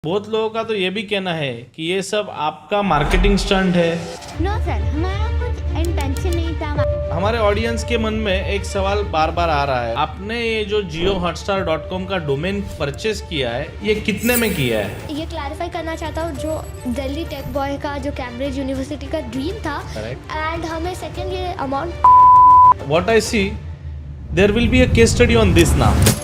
बहुत लोगों का तो ये भी कहना है कि ये सब आपका मार्केटिंग स्टंट है। नो सर, हमारा कुछ इंटेंशन नहीं था। हमारे ऑडियंस के मन में एक सवाल बार बार आ रहा है, आपने ये जो JioHotstar.com का डोमेन परचेस किया है, ये कितने में किया है? ये क्लैरिफाई करना चाहता हूँ, जो दिल्ली टेक बॉय का जो कैम्ब्रिज यूनिवर्सिटी का ड्रीम था, एंड हमें सेकंड ये amount. What I see, there will be a case study on this now.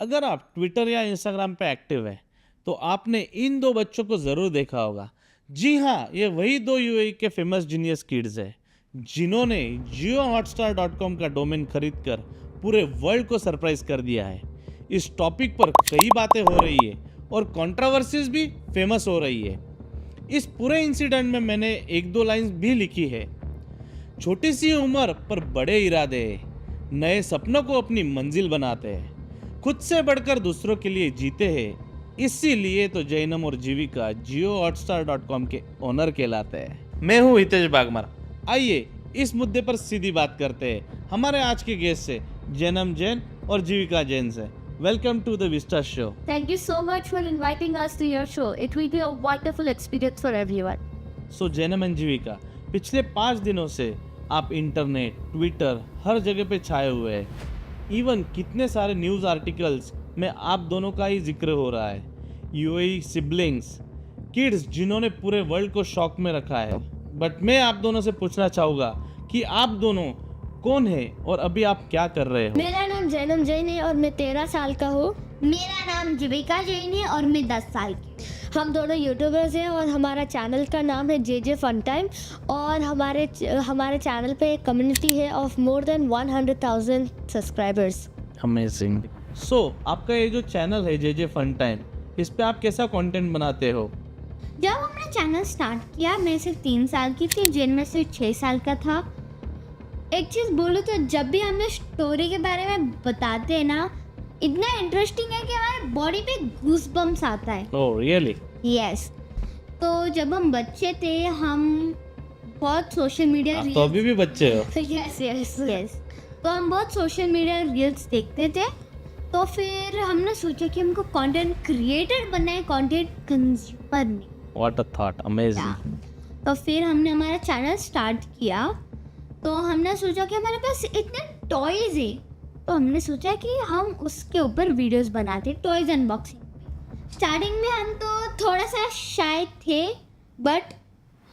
अगर आप ट्विटर या इंस्टाग्राम पे एक्टिव है तो आपने इन दो बच्चों को जरूर देखा होगा। जी हाँ, ये वही दो यूएई के फेमस जीनियस किड्स है जिन्होंने JioHotstar.com का डोमेन खरीदकर पूरे वर्ल्ड को सरप्राइज कर दिया है। इस टॉपिक पर कई बातें हो रही है और कंट्रोवर्सीज भी फेमस हो रही है। इस पूरे इंसिडेंट में मैंने एक दो लाइंस भी लिखी है। छोटी सी उम्र पर बड़े इरादे, नए सपनों को अपनी मंजिल बनाते हैं, खुद से बढ़कर दूसरों के लिए जीते हैं। इसीलिए तो जैनम और जीविका JioHotstar.com के ओनर कहलाते हैं। मैं हूँ हितेश बागमार। आइए इस मुद्दे पर सीधी बात करते हैं हमारे आज के गेस्ट से, जैनम जैन और जीविका जैन से। Welcome to the Vista show. Thank you so much for inviting us to your show. It will be a wonderful experience for everyone. So Jainam and Jivika, पिछले 5 दिनों से आप इंटरनेट, ट्विटर, हर जगह पे छाए हुए हैं। इवन कितने सारे न्यूज़ आर्टिकल्स में आप दोनों का ही जिक्र हो रहा है। यूएई सिबलिंग्स, किड्स जिन्होंने पूरे वर्ल्ड को शॉक में रखा है। बट मैं आप दोनों से पूछना चाहूँगा कि आप दोनों कौन है और अभी आप क्या कर रहे हो? मेरा नाम जैनम जैन है और मैं 13 साल का हूँ। मेरा नाम जीविका जैन है और मैं 10 साल की। हम दोनों यूट्यूबर्स हैं और हमारा चैनल का नाम है JJ फन टाइम, और हमारे चैनल पे एक कम्युनिटी है of more than 100,000 subscribers. Amazing. So आपका ये जो चैनल है JJ फन टाइम, इस पे आप कैसा कंटेंट बनाते हो? जब हमने चैनल स्टार्ट किया, मैं सिर्फ 3 साल की थी, जैन में सिर्फ 6 साल का था। एक चीज़ बोलूँ तो जब भी हमने स्टोरी के बारे में बताते हैं ना, इतना इंटरेस्टिंग है कि हमारे बॉडी पे गूज़बम्स आता है। Oh really? यस। तो जब हम बच्चे थे, हम बहुत सोशल मीडिया आप तो अभी भी बच्चे हो। Yes yes. यस, तो हम बहुत सोशल मीडिया रील्स देखते थे। तो फिर हमने सोचा कि हमको कंटेंट क्रिएटर बनना है, कंटेंट कंज्यूमर नहीं। What a thought, amazing. तो फिर हमने हमारा चैनल स्टार्ट किया। तो हमने सोचा कि हमारे पास इतने टॉयज़ है, तो हमने सोचा कि हम उसके ऊपर वीडियोस बनाते, टॉयज़ अनबॉक्सिंग। स्टार्टिंग में हम तो थोड़ा सा शाय थे, बट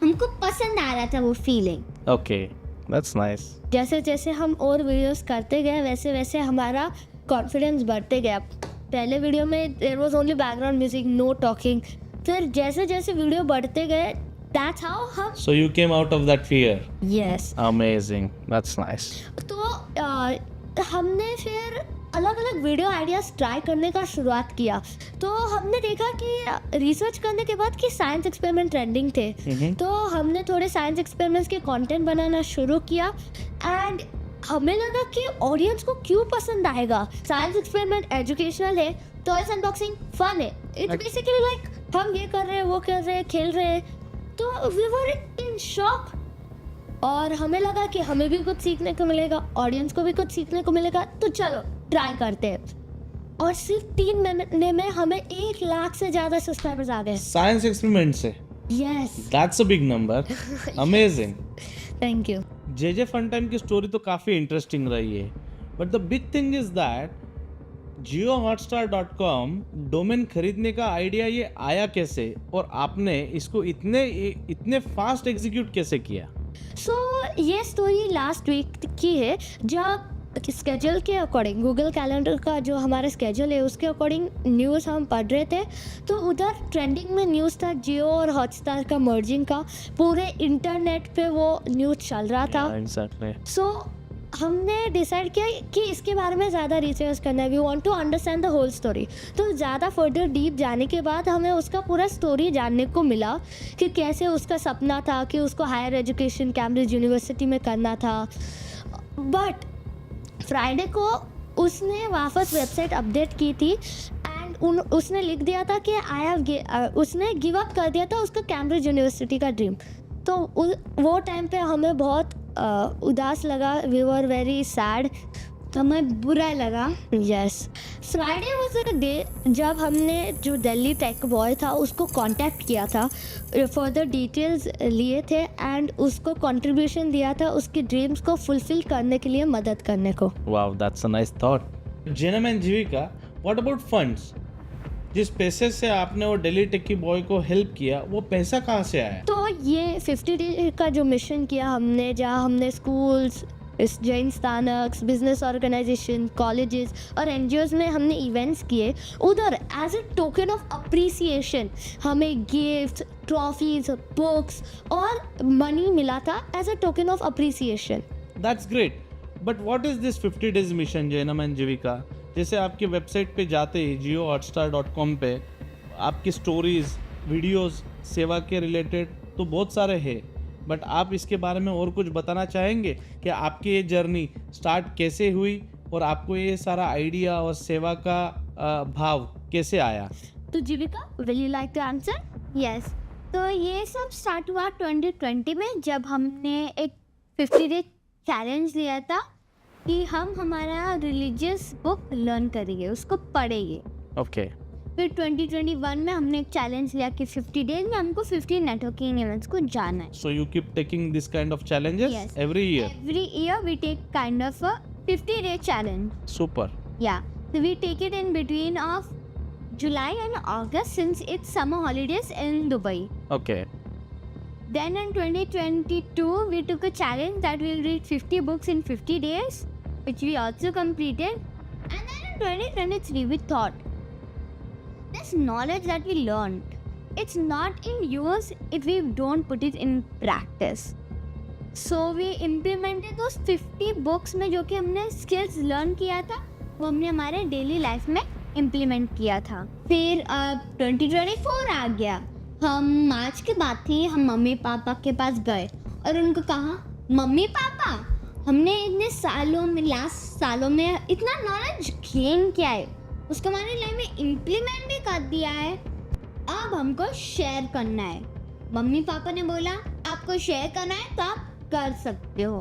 हमको पसंद आ रहा था वो फीलिंग। Okay, that's nice. जैसे जैसे हम और वीडियोस करते गए, वैसे वैसे हमारा कॉन्फिडेंस बढ़ते गया। पहले वीडियो में there was only background music, no talking. फिर जैसे जैसे वीडियो बढ़ते गए, दैट्स हाउ हम। So you came out of that fear. Yes. Amazing. That's nice. तो हमने फिर अलग अलग वीडियो आइडियाज़ ट्राई करने का शुरुआत किया। तो हमने देखा कि रिसर्च करने के बाद कि साइंस एक्सपेरिमेंट ट्रेंडिंग थे। तो हमने थोड़े साइंस एक्सपेरिमेंट्स के कंटेंट बनाना शुरू किया, एंड हमें लगा कि ऑडियंस को क्यों पसंद आएगा। साइंस एक्सपेरिमेंट एजुकेशनल है, टॉयज अनबॉक्सिंग फन है। इट्स बेसिकली लाइक हम ये कर रहे हैं, वो कर रहे हैं, खेल रहे हैं। तो वी वर इन शॉक, और हमें लगा कि हमें भी कुछ सीखने को मिलेगा, ऑडियंस को भी कुछ सीखने को मिलेगा, तो चलो ट्राई करते हैं। और सिर्फ 3 महीने में हमें 1 लाख से ज़्यादा सब्सक्राइबर्स आ गए। Science experiment से? Yes, That's a big number. Amazing. Thank you. JJ fun time की स्टोरी तो काफ़ी इंटरेस्टिंग रही है, but the big thing is that JioHotstar.com domain खरीदने का आइडिया ये आया कैसे, और आपने इसको इतने फास्ट एग्जीक्यूट कैसे किया? सो ये स्टोरी लास्ट वीक की है, जब स्केड्यूल के अकॉर्डिंग, गूगल कैलेंडर का जो हमारा स्केड्यूल है उसके अकॉर्डिंग न्यूज़ हम पढ़ रहे थे। तो उधर ट्रेंडिंग में न्यूज़ था जियो और हॉटस्टार का मर्जिंग का। पूरे इंटरनेट पे वो न्यूज़ चल रहा था। Exactly. सो हमने डिसाइड किया कि इसके बारे में ज़्यादा रिसर्च करना है। We want to understand the whole story. तो ज़्यादा फर्दर डीप जाने के बाद हमें उसका पूरा स्टोरी जानने को मिला कि कैसे उसका सपना था कि उसको हायर एजुकेशन कैम्ब्रिज यूनिवर्सिटी में करना था। बट फ्राइडे को उसने वापस वेबसाइट अपडेट की थी, एंड उसने लिख दिया था कि उसने गिव अप कर दिया था उसका कैम्ब्रिज यूनिवर्सिटी का ड्रीम। तो वो टाइम पे हमें बहुत उदास लगा। We were very sad. तो हमें बुरा लगा। Yes, Friday was a day जब हमने जो दिल्ली टेक बॉय था उसको कांटेक्ट किया था, फर्दर डिटेल्स लिए थे एंड उसको कंट्रीब्यूशन दिया था उसकी ड्रीम्स को फुलफिल करने के लिए मदद करने को। Wow, that's a nice thought. Jainam and Jivika, what about funds? जिस पैसे से आपने वो दिल्ली टेकी बॉय को हेल्प किया, वो पैसा कहाँ से आया? तो ये 50 डे का जो मिशन किया हमने, जहाँ हमने स्कूल्स, इस जैन स्थानक, बिजनेस ऑर्गेनाइजेशन, कॉलेजेस और एनजीओज में हमने इवेंट्स किए, उधर as a token of appreciation हमें गिफ्ट, ट्रॉफीज, बुक्स और मनी मिला था as a token of appreciation. That's great, but what is this 50 days mission Jainam and Jivika? जैसे आपकी वेबसाइट पे जाते ही JioHotstar.com पे आपकी स्टोरीज, वीडियोस सेवा के रिलेटेड तो बहुत सारे हैं, बट आप इसके बारे में और कुछ बताना चाहेंगे कि आपकी ये जर्नी स्टार्ट कैसे हुई और आपको ये सारा आइडिया और सेवा का भाव कैसे आया? तो Jivika, will you like to answer? Yes, तो ये सब स्टार्ट हुआ 2020 में, जब हमने एक 50 डे चैलेंज लिया था कि हम हमारा रिलीजियस बुक लर्न करेंगे, उसको पढ़ेंगे। ओके। फिर 2021 में हमने एक चैलेंज लिया कि 50 डेज में हमको 50 नेटवर्किंग इवेंट्स को जाना है। So you keep taking this kind of challenges Yes. every year? Every year we take kind of a 50 day challenge. Super. Yeah, so we take it in between of July and August since it's summer holidays in Dubai. Okay. Then in 2022 we took a challenge that we'll read 50 books in 50 days, which we also completed. And then in 2023 we thought, this knowledge that we learned, it's not in use if we don't put it in practice. So we implemented those 50 books में जो कि हमने skills learn किया था, वो हमने हमारे daily life में implement किया था। फिर अब 2024 आ गया, हम मार्च की बात थी, हम मम्मी पापा के पास गए और उनको कहा, मम्मी पापा हमने इतने सालों में, लास्ट सालों में इतना नॉलेज गेन किया है, उसको हमारे लाइफ में इम्प्लीमेंट भी कर दिया है, अब हमको शेयर करना है। मम्मी पापा ने बोला आपको शेयर करना है तो आप कर सकते हो,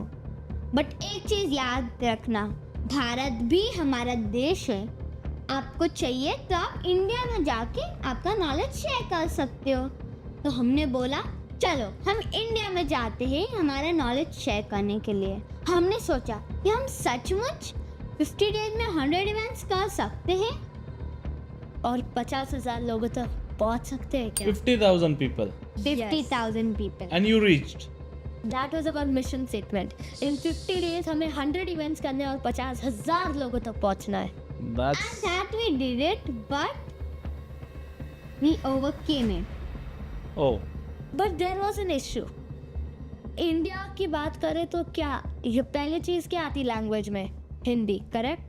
बट एक चीज़ याद रखना, भारत भी हमारा देश है, आपको चाहिए तो आप इंडिया में जाके आपका नॉलेज शेयर कर सकते हो। तो हमने बोला चलो हम इंडिया में जाते हैं हमारा नॉलेज शेयर करने के लिए। हमने सोचा कि हम सचमुच 50 डेज में 100 इवेंट्स कर सकते हैं और 50,000 लोगों तक पहुंच सकते हैं क्या? 50,000 people. 50,000 people। And you reached. That was our mission statement. In 50 days हमें 100 इवेंट्स करने और 50,000 लोगों तक पहुंचना है। That's And that we did it, but we overcame it. oh. But there was an issue. India की बात करें तो क्या ये पहली चीज क्या आती लैंग्वेज में? हिंदी, करेक्ट?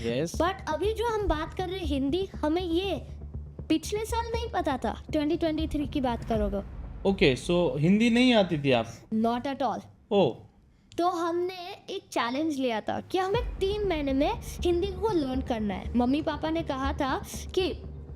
Yes. बट अभी जो हम बात कर रहे हैं हिंदी, हमें ये पिछले साल नहीं पता था। 2023 की बात करोगे? Okay, so हिंदी नहीं आती थी आप? Not at all. Oh. तो हमने एक चैलेंज लिया था कि हमें 3 महीने में हिंदी को लर्न करना है। मम्मी पापा ने कहा था कि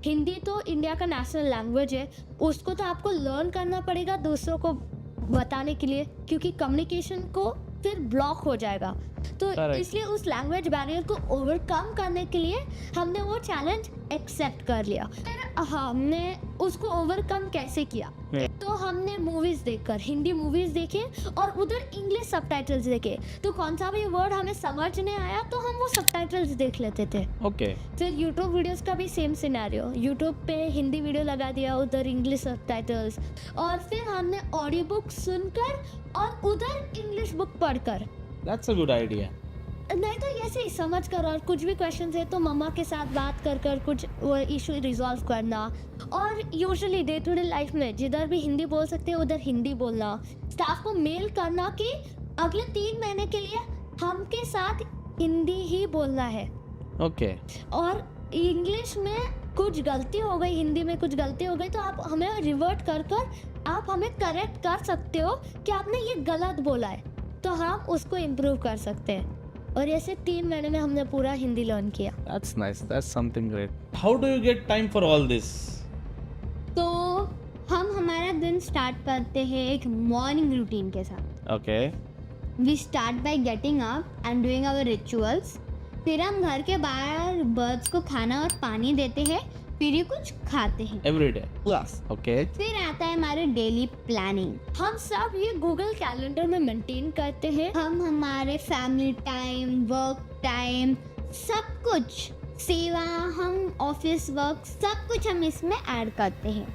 हिंदी तो इंडिया का नेशनल लैंग्वेज है, उसको तो आपको लर्न करना पड़ेगा दूसरों को बताने के लिए, क्योंकि कम्युनिकेशन को फिर ब्लॉक हो जाएगा। तो Correct. इसलिए उस लैंग्वेज बैरियर को ओवरकम करने के लिए हमने वो चैलेंज एक्सेप्ट कर लिया। फिर हमने उसको ओवरकम कैसे किया? तो हमने मूवीज देखकर, हिंदी मूवीज देखे और उधर इंग्लिश सबटाइटल्स देखे, तो कौन सा भी वर्ड हमें समझ नहीं आया तो हम वो सबटाइटल्स देख लेते थे। Okay. फिर यूट्यूब वीडियोस का भी सेम सिनेरियो, यूट्यूब पे हिंदी वीडियो लगा दिया, उधर इंग्लिश सबटाइटल्स, और फिर हमने ऑडियो बुक सुनकर और उधर इंग्लिश बुक पढ़कर, That's a good idea. नहीं तो ऐसे ही समझ कर, और कुछ भी क्वेश्चन है तो मम्मा के साथ बात कर कुछ वो इशू रिजॉल्व करना। और usually day to day life में जिधर भी हिंदी बोल सकते हैं उधर हिंदी बोलना, स्टाफ को मेल करना कि अगले 3 महीने के लिए हमके साथ हिंदी ही बोलना है। Okay. और इंग्लिश में कुछ गलती हो गई, हिंदी में कुछ गलती हो गई तो आप हमें रिवर्ट कर आप हमें करेक्ट कर सकते हो कि आपने ये गलत बोला है, तो हम उसको इम्प्रूव कर सकते हैं। और ऐसे 3 महीने में हमने पूरा हिंदी लर्न किया। That's nice. That's something great. How do you get time for all this? तो हम हमारा दिन स्टार्ट करते हैं एक मॉर्निंग रूटीन के साथ। Okay. We start by getting up and doing our rituals. फिर हम घर के बाहर बर्ड्स को खाना और पानी देते हैं, फिर ये कुछ खाते हैं। Every day. Class. Okay. फिर आता है हमारे डेली प्लानिंग। हम सब ये गूगल कैलेंडर में मेंटेन करते हैं। हम हमारे फैमिली टाइम, वर्क टाइम, सब कुछ, सेवा, हम ऑफिस वर्क, सब कुछ हम इसमें ऐड करते हैं।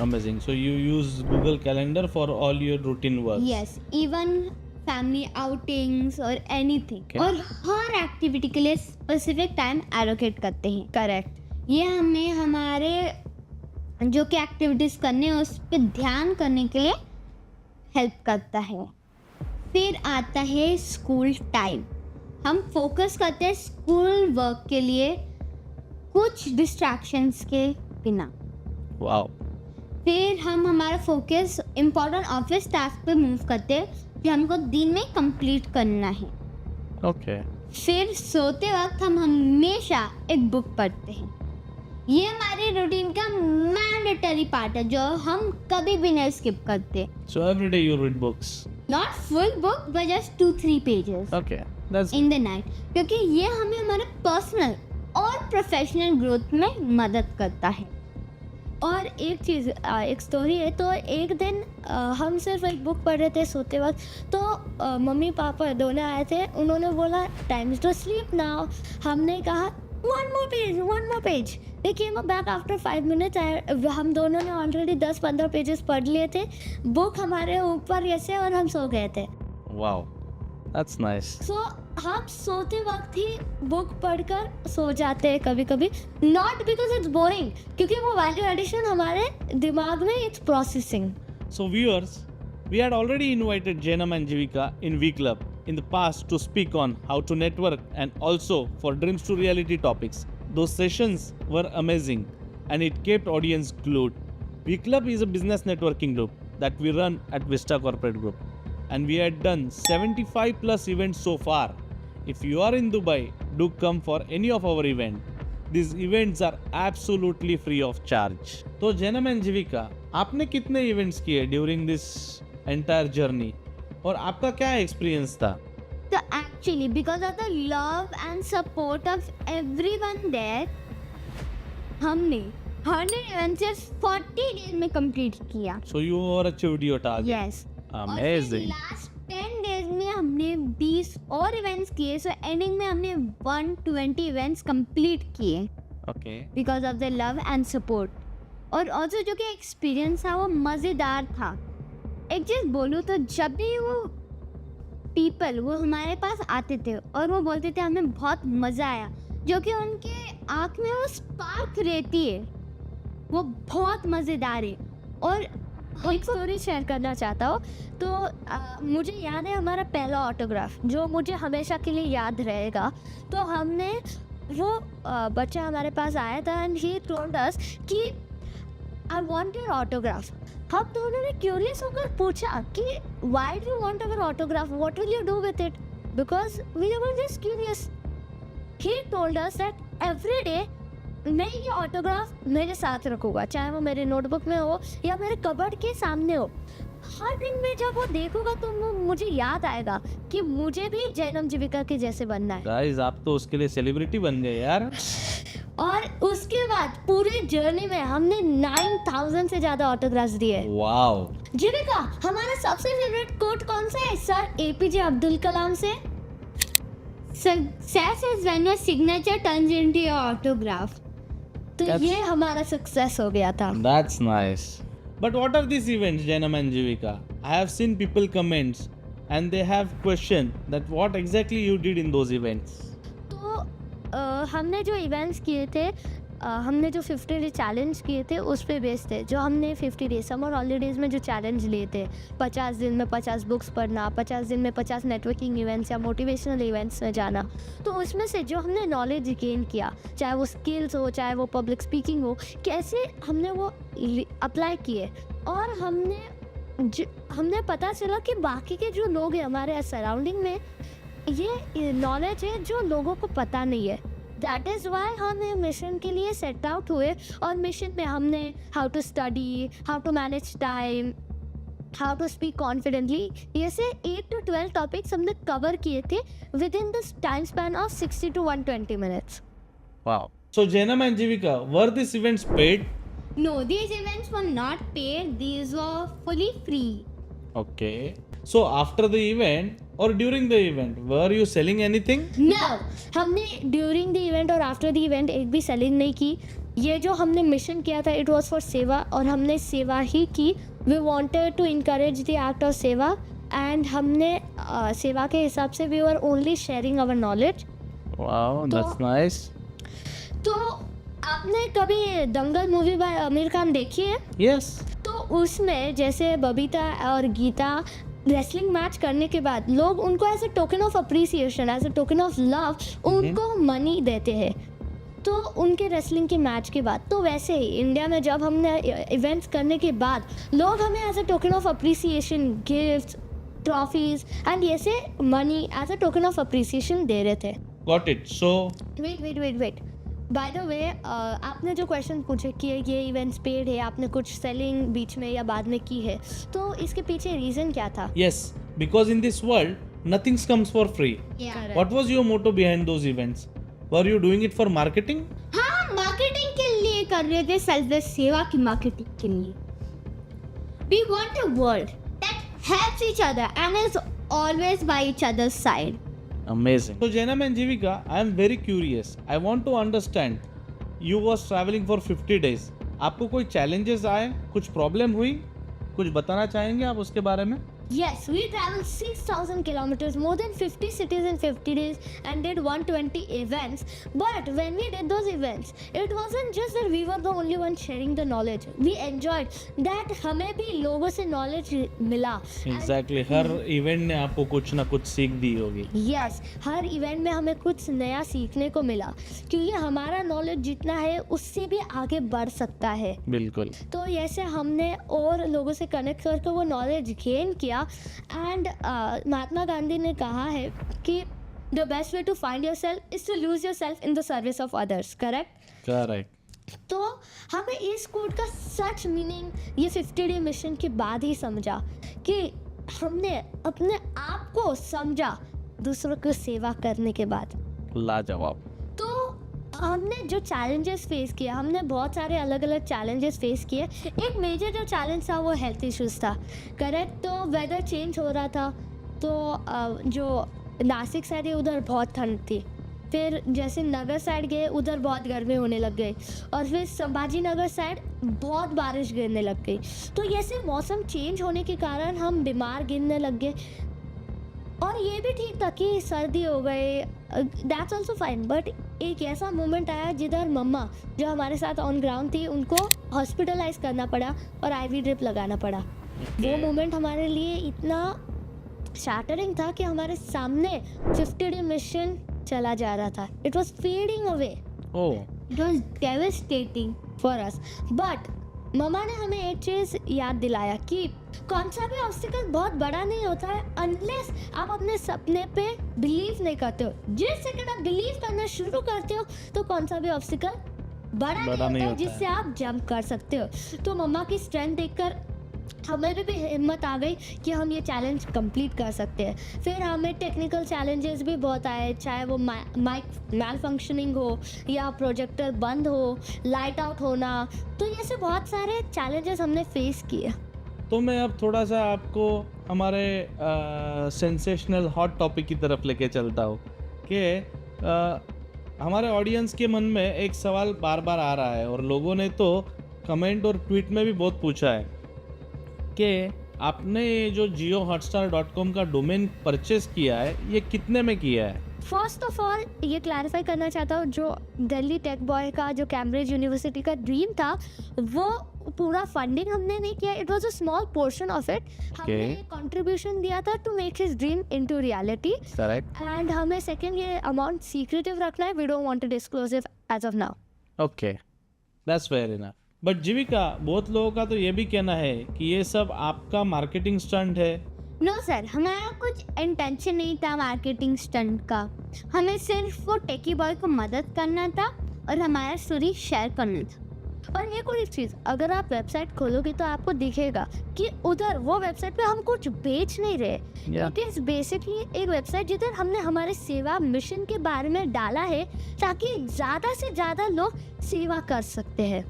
Amazing. So you use Google Calendar for all your routine work. Yes, even family outings और एनीथिंग। Okay. और हर एक्टिविटी के लिए स्पेसिफिक टाइम एलोकेट करते हैं। करेक्ट। ये हमें हमारे जो कि एक्टिविटीज़ करने हैं उस पर ध्यान करने के लिए हेल्प करता है। फिर आता है स्कूल टाइम। हम फोकस करते हैं स्कूल वर्क के लिए कुछ डिस्ट्रैक्शंस के बिना। Wow. फिर हम हमारा फोकस इम्पोर्टेंट ऑफिस टास्क पे मूव करते हैं जो हमको दिन में कंप्लीट करना है। Okay. फिर सोते वक्त हम हमेशा एक बुक पढ़ते हैं। ये हमारे रूटीन का मैंडेटरी पार्ट है जो हम कभी भी नहीं स्किप करते। So every day you read books. Not full book but just 2-3 pages Okay. That's in the night, क्योंकि ये हमें हमारे पर्सनल और प्रोफेशनल ग्रोथ में मदद करता है। और एक चीज़, एक स्टोरी है। तो एक दिन हम सिर्फ एक बुक पढ़ रहे थे सोते वक्त, तो मम्मी पापा दोनों आए थे। उन्होंने बोला टाइम टू स्लीप नाउ। हमने कहा वन मोर पेज। दे केम बैक आफ्टर 5 मिनट्स। हम दोनों ने ऑलरेडी 10-15 पेजेस पढ़ लिए थे। बुक हमारे ऊपर ऐसे और हम सो गए थे। wow. That's nice. सो हम सोते वक्त ही बुक पढ़कर सो जाते हैं कभी कभी, नॉट बिकॉज इट्स बोरिंग, क्योंकि वो वैल्यू एडिशन हमारे दिमाग में it's processing. So viewers, we had already invited Jainam and Jivika in V Club in the past to speak on how to network and also for dreams to reality topics. Those sessions were amazing and it kept audience glued. V Club is a business networking group that we run at Vista Corporate Group, and we had done 75 plus events so far. If you are in Dubai, do come for any of our event. These events are absolutely free of charge. तो Jainam and Jivika, आपने कितने events किए during this entire journey और आपका क्या experience था? तो actually because of the love and support of everyone there, हमने 100 इवेंट्स सिर्फ 40 डेज में कंप्लीट किया। So you overachieved your target. Yes. Amazing. Last 10 days में हमने 20 और इवेंट्स किए। सो एंडिंग में हमने 120 इवेंट्स कंप्लीट किए Okay. Because of the love and support. और ऑल्सो जो कि एक्सपीरियंस था वो मज़ेदार था। एक चीज़ बोलूँ तो जब भी वो पीपल वो हमारे पास आते थे और वो बोलते थे हमें बहुत मज़ा आया, जो कि उनके आँख में वो स्पार्क रहती है, वो बहुत मज़ेदार है। और एक स्टोरी शेयर करना चाहता हूँ। तो मुझे याद है हमारा पहला ऑटोग्राफ जो मुझे हमेशा के लिए याद रहेगा। तो हमने वो बच्चा हमारे पास आया था एंड ही टोल्ड अस कि आई वांट योर ऑटोग्राफ। हम दोनों ने क्यूरियस होकर पूछा कि why do you want our autograph, what will you do with it, because we were just curious. He told us that every day मैं ये autograph मेरे साथ रखूँगा, चाहे वो मेरे नोटबुक में हो या मेरे कबर्ड के सामने हो। हर दिन मैं जब वो देखूंगा तो वो मुझे याद आएगा कि मुझे भी जैनम जीविका के जैसे बनना है। गाइस आप तो उसके लिए सेलिब्रिटी बन गए यार। और उसके बाद पूरे जर्नी में हमने 9000 से ज्यादा ऑटोग्राफ्स दिए। वाओ। जीविका, हमारा सबसे फेवरेट कोट कौन सा है? सर एपीजे अब्दुल कलाम से, Success is when your signature turns into your autograph. तो That's- ये हमारा सक्सेस हो गया था। That's nice. But what are these events, Jainam and Jivika? I have seen people comments and they have questioned that what exactly you did in those events. तो हमने जो events किए थे, हमने जो 50 डे चैलेंज किए थे उस पे बेस्ड थे। जो हमने 50 डे समर हॉलीडेज़ में जो चैलेंज लिए थे, 50 दिन में 50 बुक्स पढ़ना, 50 दिन में 50 नेटवर्किंग इवेंट्स या मोटिवेशनल इवेंट्स में जाना, तो उसमें से जो हमने नॉलेज गेन किया, चाहे वो स्किल्स हो, चाहे वो पब्लिक स्पीकिंग हो, कैसे हमने वो अप्लाई किए। और हमने पता चला कि बाकी के जो लोग हैं हमारे सराउंडिंग में, ये नॉलेज है जो लोगों को पता नहीं है। दैट इज़ वाई हम मिशन के लिए सेट आउट हुए। और मिशन में हमने how to study, how to manage time, how to speak confidently, ये से 8 to 12 टॉपिक्स हमने कवर किए थे with in this time span of 60 to 120 minutes. Wow. So Janam and Jivika, were these events paid? No, these events were not paid. These were fully free. Okay. So after the event or during the event, were you selling anything? No, हमने during the event और after the event एक भी selling नहीं की. ये जो हमने mission किया था इट वाज फॉर सेवा, और हमने सेवा ही की. We wanted to encourage the act of seva, and हमने सेवा के हिसाब से we were only sharing our knowledge. Wow, that's nice. तो आपने कभी दंगल मूवी बाय आमिर खान देखी है? Yes. तो उसमें जैसे बबीता और गीता रेसलिंग मैच करने के बाद लोग उनको as a token of appreciation, as a token of love उनको मनी देते हैं, तो उनके रेसलिंग के मैच के बाद. तो वैसे ही इंडिया में जब हमने इवेंट्स करने के बाद लोग हमें as a token of appreciation gifts, trophies and ये से money as a token of appreciation दे रहे थे. Got it. So wait by the way, आपने जो क्वेश्चन पूछे कि ये इवेंट्स पेड है, आपने कुछ सेलिंग बीच में या बाद में की है, तो इसके पीछे रीज़न क्या था? yes, because in this world, nothing comes for free. Yeah. What was your motto behind those events? Were you doing it for marketing? हाँ, मार्केटिंग के लिए कर रहे थे, सेल्फलेस सेवा की मार्केटिंग के लिए. We want a world that helps each other and is always by each other's side. Amazing. So Janam and Jivika, I am very curious. I want to understand. You was traveling for 50 days. आपको कोई challenges आए, कुछ problem हुई, कुछ बताना चाहेंगे आप उसके बारे में? Yes, we traveled 6,000 kilometers, more than 50 cities in 50 days, and did 120 events. But when we did those events, it wasn't just that we were the only ones sharing the knowledge. We enjoyed that हमें भी लोगों से knowledge मिला. Exactly. हर event ने आपको कुछ ना कुछ सीख दी होगी. Yes, हर इवेंट में हमें कुछ नया सीखने को मिला, क्योंकि हमारा नॉलेज जितना है उससे भी आगे बढ़ सकता है. बिल्कुल. तो ऐसे हमने और लोगों से कनेक्ट करके वो नॉलेज गेन किया. एंड महात्मा गांधी ने कहा है कि the best way to find yourself is to lose yourself in the service of others. Correct. Correct. तो हमें इस कोड का सच मीनिंग ये 50 डे मिशन के बाद ही समझा कि हमने अपने आप को समझा दूसरों की सेवा करने के बाद. लाजवाब. तो हमने जो चैलेंजेस फेस किए, हमने बहुत सारे अलग अलग चैलेंजेस फेस किए. एक मेजर जो चैलेंज था वो हेल्थ इश्यूज था. करेक्ट. तो वेदर चेंज हो रहा था, तो जो नासिक साइड है उधर बहुत ठंड थी. फिर जैसे नगर साइड गए उधर बहुत गर्मी होने लग गई, और फिर संभाजी नगर साइड बहुत बारिश गिरने लग गई. तो ऐसे मौसम चेंज होने के कारण हम बीमार गिरने लग गए. और ये भी ठीक था कि सर्दी हो गए, दैट्स ऑल्सो फाइन. बट एक ऐसा मोमेंट आया जिधर मम्मा जो हमारे साथ ऑन ग्राउंड थी उनको हॉस्पिटलाइज करना पड़ा और आईवी ड्रिप लगाना पड़ा. वो मोमेंट हमारे लिए इतना शैटरिंग था कि हमारे सामने 50 डे मिशन चला जा रहा था. It was fading away. Oh. It was devastating. For us. But मम्मा ने हमें एक चीज़ याद दिलाया कि कौन सा भी ऑब्स्टिकल बहुत बड़ा नहीं होता है अनलेस आप अपने सपने पे बिलीव नहीं करते हो. जिस सेकंड आप बिलीव करना शुरू करते हो तो कौन सा भी ऑब्स्टिकल बड़ा नहीं होता है जिससे आप जंप कर सकते हो. तो मम्मा की स्ट्रेंथ देखकर हमें भी हिम्मत आ गई कि हम ये चैलेंज कंप्लीट कर सकते हैं. फिर हमें टेक्निकल चैलेंजेस भी बहुत आए, चाहे वो माइक मैल फंक्शनिंग हो या प्रोजेक्टर बंद हो, लाइट आउट होना. तो ये से बहुत सारे चैलेंजेस हमने फेस किए. तो मैं अब थोड़ा सा आपको हमारे सेंसेशनल हॉट टॉपिक की तरफ लेके चलता हूँ कि हमारे ऑडियंस के मन में एक सवाल बार बार आ रहा है, और लोगों ने तो कमेंट और ट्वीट में भी बहुत पूछा है कि आपने जो JioHotstar.com का डोमेन परचेस किया है ये कितने में किया है? फर्स्ट ऑफ ऑल ये क्लैरिफाई करना चाहता हूँ, जो दिल्ली टेक बॉय का जो कैम्ब्रिज यूनिवर्सिटी का ड्रीम था वो पूरा फंडिंग हमने नहीं किया. It was a small portion of it. हमने कंट्रीब्यूशन दिया था to make his dream into reality. Correct. And हमें सेकंड ये अमाउंट सीक्रेटिव रखना है. We don't want to disclose it as of now. Okay, that's fair enough. But Jeevika, बहुत लोगों का तो ये भी कहना है कि ये सब आपका मार्केटिंग स्टंट है. नो सर, हमारा कुछ इंटेंशन नहीं था मार्केटिंग स्टंट का. हमें सिर्फ वो टेकी बॉय को मदद करना था और हमारा स्टोरी शेयर करना था. और एक और एक चीज़, अगर आप वेबसाइट खोलोगे तो आपको दिखेगा कि उधर वो वेबसाइट पे हम कुछ बेच नहीं रहे। Yeah. इट इज़ बेसिकली एक वेबसाइट जिधर हमने हमारे सेवा मिशन के बारे में डाला है ताकि ज़्यादा से ज़्यादा लोग सेवा कर सकते हैं।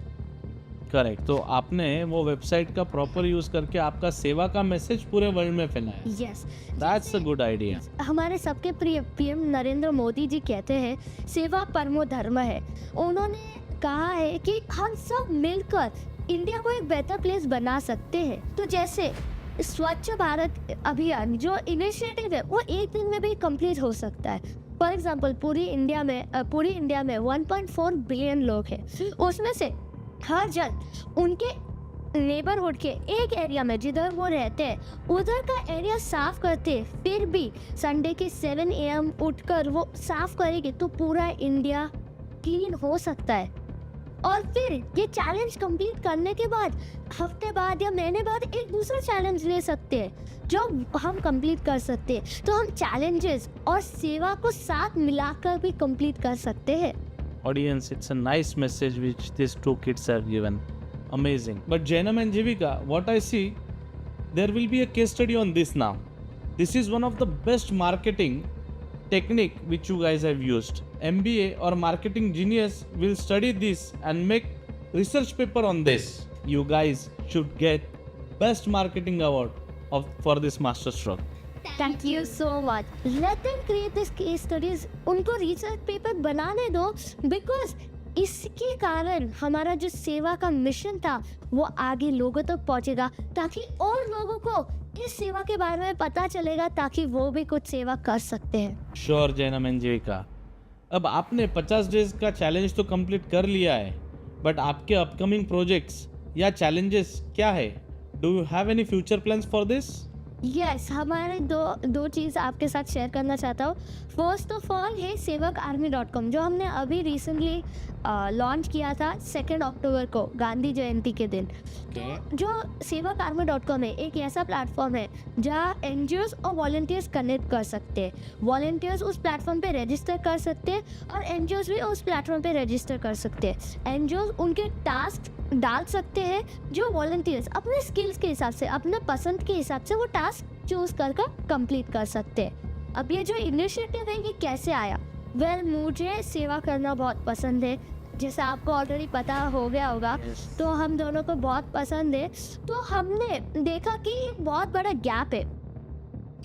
करेक्ट। तो आपने वो वेबसाइट का प्रॉपर यूज करके आपका सेवा का मैसेज पूरे वर्ल्ड में फैलाया। Yes, that's a good idea. हमारे सबके प्रिय पीएम नरेंद्र मोदी जी कहते हैं सेवा परमो धर्म है। उन्होंने कहा है कि हम सब मिलकर इंडिया को एक बेहतर प्लेस बना सकते हैं। तो जैसे स्वच्छ भारत अभियान जो इनिशिएटिव है वो एक दिन में भी कंप्लीट हो सकता है। फॉर एग्जांपल पूरी इंडिया में 1.4 बिलियन लोग हैं। उसमें से हर जन उनके नेबरहुड के एक एरिया में जिधर वो रहते हैं उधर का एरिया साफ करते हैं, फिर भी संडे के 7 AM उठकर वो साफ करेंगे तो पूरा इंडिया क्लीन हो सकता है। और फिर ये चैलेंज कंप्लीट करने के बाद हफ्ते बाद या महीने बाद एक दूसरा चैलेंज ले सकते हैं जो हम कंप्लीट कर सकते हैं। तो हम चैलेंजेस और सेवा को साथ मिलाकर भी कंप्लीट कर सकते हैं। Audience, it's a nice message which these two kids have given. Amazing. But Jainam and Jivika, what I see, there will be a case study on this now. This is one of the best marketing technique which you guys have used. MBA or marketing genius will study this and make research paper on this. You guys should get best marketing award for this masterstroke. Thank you so much. Let them create this case studies. उनको research paper बनाने दो, because इसके कारण हमारा जो सेवा का mission था वो आगे लोगों तक पहुंचेगा ताकि और लोगों को इस सेवा के बारे में पता चलेगा ताकि वो भी कुछ सेवा कर सकते हैं। श्योर जैनम एंड जीविका। अब आपने 50 डेज का चैलेंज तो कंप्लीट कर लिया है, बट आपके अपकमिंग प्रोजेक्ट्स या चैलेंजेस क्या है? Do you have any future plans for this? Yes, हमारे दो चीज़ आपके साथ शेयर करना चाहता हूँ। फर्स्ट ऑफ ऑल है sevakarmy.com जो हमने अभी रिसेंटली लॉन्च किया था 2 अक्टूबर को गांधी जयंती के दिन। तो जो sevakarmy.com है एक ऐसा प्लेटफॉर्म है जहाँ NGOs और वॉलंटियर्स कनेक्ट कर सकते हैं। वॉलंटियर्स उस प्लेटफॉर्म पे रजिस्टर कर सकते हैं और NGOs भी उस प्लेटफॉर्म पे रजिस्टर कर सकते हैं। NGOs उनके टास्क डाल सकते हैं जो वॉलंटियर्स अपने स्किल्स के हिसाब से, अपने पसंद के हिसाब से वो टास्क चूज कर कंप्लीट कर सकते हैं। अब ये जो इनिशिएटिव है ये कैसे आया? मुझे सेवा करना बहुत पसंद है, जैसे आपको ऑलरेडी पता हो गया होगा। तो हम दोनों को बहुत पसंद है। तो हमने देखा कि एक बहुत बड़ा गैप है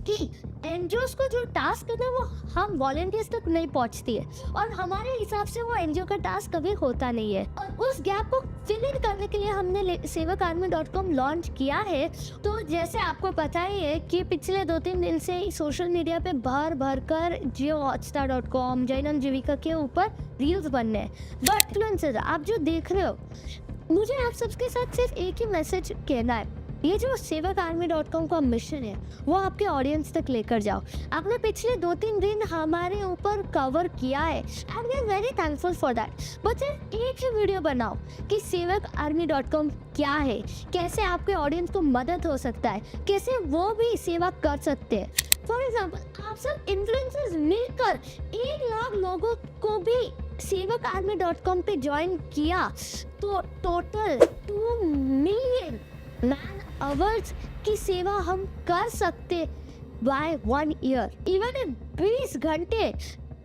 कि एनजीओस को जो टास्क करना है वो हम वॉलंटियर्स तक नहीं पहुंचती है और हमारे हिसाब से वो एनजीओ का टास्क कभी होता नहीं है। और उस गैप को फिल इन करने के लिए हमने sevakarmy.com लॉन्च किया है। तो जैसे आपको पता ही है कि पिछले 2-3 दिन से सोशल मीडिया पे भर कर JioHotstar.com, जैनम जीविका के ऊपर रील्स बनने हैं। बट इन्फ्लुएंसर आप जो देख रहे हो, मुझे आप सबके साथ सिर्फ एक ही मैसेज कहना है, ये जो sevakarmy.com का मिशन है वो आपके ऑडियंस तक लेकर जाओ। आपने पिछले 2-3 दिन हमारे ऊपर कवर किया है and we are very thankful for that. But सिर्फ एक ही वीडियो बनाओ कि sevakarmy.com क्या है, कैसे आपके ऑडियंस को मदद हो सकता है, कैसे वो भी सेवा कर सकते हैं। फॉर एग्जाम्पल आप सब इन्फ्लुएंसर्स मिलकर 1 लाख लोगों को भी sevakarmy.com पे ज्वाइन किया तो टोटल 2 मिलियन मैन आवर्स की सेवा हम कर सकते बाय 1 ईयर। इवन 20 घंटे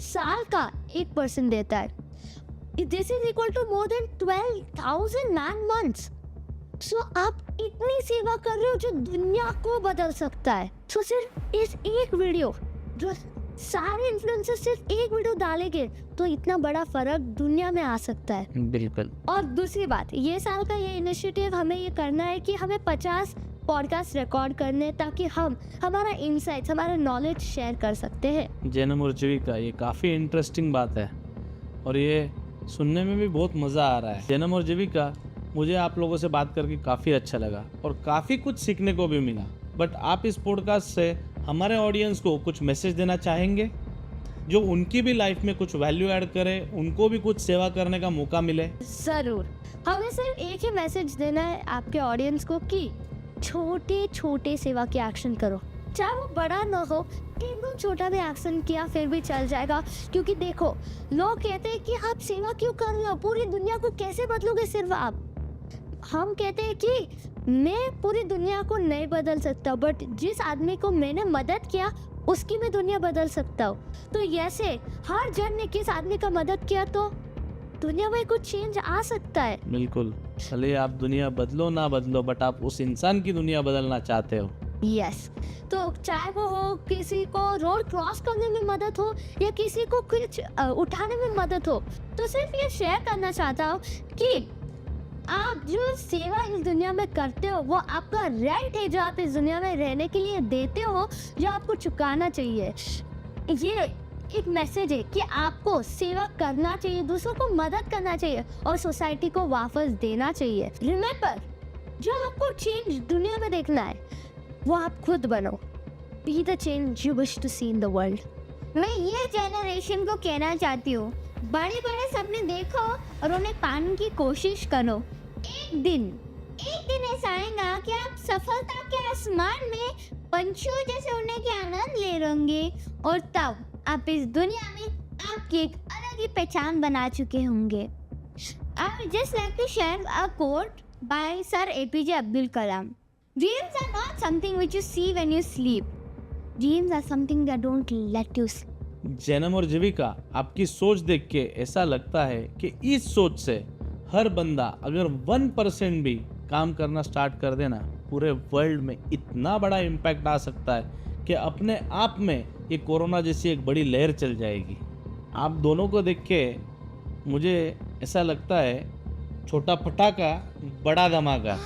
साल का 1% देता है। This is equal to more than 12,000 man months. So आप इतनी सेवा कर रहे हो जो दुनिया को बदल सकता है। तो सिर्फ इस एक वीडियो, जो सारे इन्फ्लुएंसर सिर्फ एक वीडियो डालेंगे तो इतना बड़ा फर्क दुनिया में आ सकता है। बिल्कुल। और दूसरी बात, ये साल का ये इनिशिएटिव हमें ये करना है कि हमें 50 पॉडकास्ट रिकॉर्ड करने ताकि हम हमारा इंसाइट्स, हमारा नॉलेज शेयर कर सकते हैं। जैनम और जीविका, ये काफ़ी इंटरेस्टिंग बात है और ये सुनने में भी बहुत मज़ा आ रहा है। जैनम और जीविका, मुझे आप लोगों से बात करके काफ़ी अच्छा लगा और काफ़ी कुछ सीखने को भी मिला। बट आप इस पॉडकास्ट से हमारे ऑडियंस को कुछ मैसेज देना चाहेंगे जो उनकी भी लाइफ में कुछ वैल्यू ऐड करे, उनको भी कुछ सेवा करने का मौका मिले? ज़रूर। हमें सिर्फ एक ही मैसेज देना है आपके ऑडियंस को कि छोटे छोटे सेवा के एक्शन करो। चाहे वो बड़ा ना हो, एकदम छोटा भी एक्शन किया फिर भी चल जाएगा। क्योंकि देखो, लोग कहते हैं कि आप सेवा क्यों कर रहे हो, पूरी दुनिया को कैसे बदलोगे सिर्फ आप। हम कहते हैं कि मैं पूरी दुनिया को नहीं बदल सकता, बट जिस आदमी को मैंने मदद किया उसकी मैं दुनिया बदल सकता हूँ। तो ऐसे हर जन ने किस आदमी का मदद किया तो दुनिया में कुछ चेंज आ सकता है। बिल्कुल, भले आप दुनिया बदलो ना बदलो, बट आप उस इंसान की दुनिया बदलना चाहते हो। यस, तो चाहे वो हो किसी को रोड क्रॉस करने में मदद हो या किसी को कुछ उठाने में मदद हो, तो सिर्फ ये शेयर करना चाहता हूँ कि आप जो सेवा इस दुनिया में करते हो वो आपका राइट है, जो आप इस दुनिया में रहने के लिए देते हो, जो आपको चुकाना चाहिए। ये एक मैसेज है कि आपको सेवा करना चाहिए, दूसरों को मदद करना चाहिए और सोसाइटी को वापस देना चाहिए। रिमेंबर, जो आपको चेंज दुनिया में देखना है वो आप खुद बनो। Be the change you wish to see in the world. मैं ये जनरेशन को कहना चाहती हूँ, बड़े बड़े सपने देखो और उन्हें पाने की कोशिश करो। एक दिन ऐसा आएगा कि आप सफलता के आसमान में पंछियों जैसे उड़ने के आनंद ले रहोगे और तब आप इस दुनिया में आपकी एक अलग ही पहचान बना चुके होंगे। I would just like to share a quote by Sir APJ Abdul Kalam. Dreams are not something which you see when you sleep. Dreams are something that don't let you sleep. जन्म और जीविका, आपकी सोच देख के ऐसा लगता है कि इस सोच से हर बंदा अगर 1% भी काम करना स्टार्ट कर देना, पूरे वर्ल्ड में इतना बड़ा इम्पैक्ट आ सकता है कि अपने आप में ये कोरोना जैसी एक बड़ी लहर चल जाएगी। आप दोनों को देख के मुझे ऐसा लगता है, छोटा पटाखा बड़ा धमाका।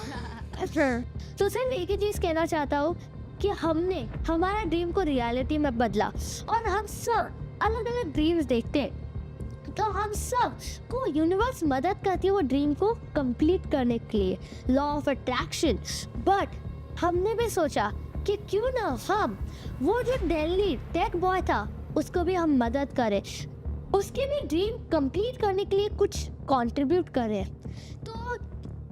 तो सिर्फ एक ही चीज़ कहना चाहता हूँ कि हमने हमारा ड्रीम को रियलिटी में बदला और हम सब अलग अलग ड्रीम्स देखते हैं, तो हम सब को यूनिवर्स मदद करती है वो ड्रीम को कंप्लीट करने के लिए, लॉ ऑफ अट्रैक्शन। बट हमने भी सोचा कि क्यों ना हम वो जो दिल्ली टेक बॉय था उसको भी हम मदद करें, उसके भी ड्रीम कंप्लीट करने के लिए कुछ कंट्रीब्यूट करें। तो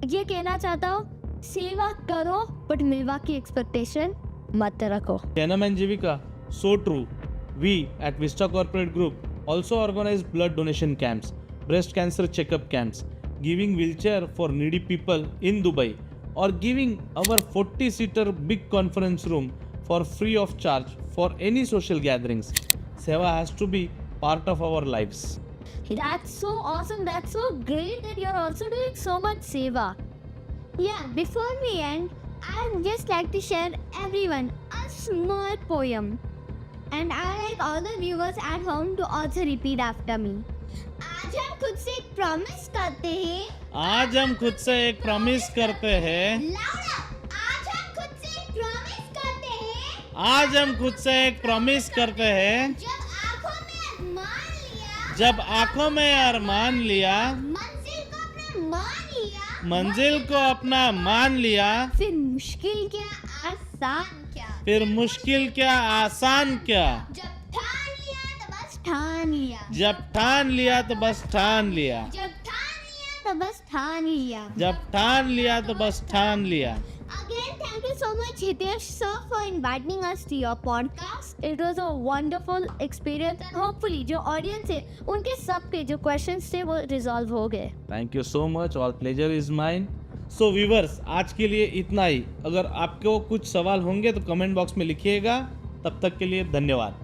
ये कहना चाहता हूँ, सेवा करो बट मेवा की एक्सपेक्टेशन मत रखो। जन्म and Jeevika, so true. We at Vista Corporate Group also organize blood donation camps, breast cancer checkup camps, giving wheelchair for needy people in Dubai, or giving our 40-seater big conference room for free of charge for any social gatherings. Seva has to be part of our lives. That's so awesome. That's so great that you're also doing so much seva. Yeah, before we end, I'd just like to share everyone a small poem. And I like all the viewers at home to also repeat after me. आज हम खुद से एक promise करते हैं। आज हम खुद से एक प्रॉमिस करते हैं। Louder! आज हम खुद से एक प्रॉमिस करते हैं। आज हम खुद से एक प्रॉमिस करते हैं। जब आंखों में अरमान लिया, जब आंखों में अरमान लिया, मंजिल को अपना मान लिया, मंजिल को अपना मान लिया, फिर मुश्किल क्या आसान क्या, फिर मुश्किल क्या आसान क्या, जब ठान लिया तो बस ठान लिया, जब ठान लिया तो बस ठान लिया, जब ठान लिया तो बस ठान लिया, जब ठान लिया तो बस ठान लिया। Again, thank you so much, Hitesh sir, for inviting us to your podcast. It was a wonderful experience and hopefully जो audience है उनके सबके जो questions थे वो resolve हो गए। Thank you so much, all pleasure is mine. So viewers, आज के लिए इतना ही। अगर आपको कुछ सवाल होंगे तो कमेंट बॉक्स में लिखिएगा। तब तक के लिए धन्यवाद।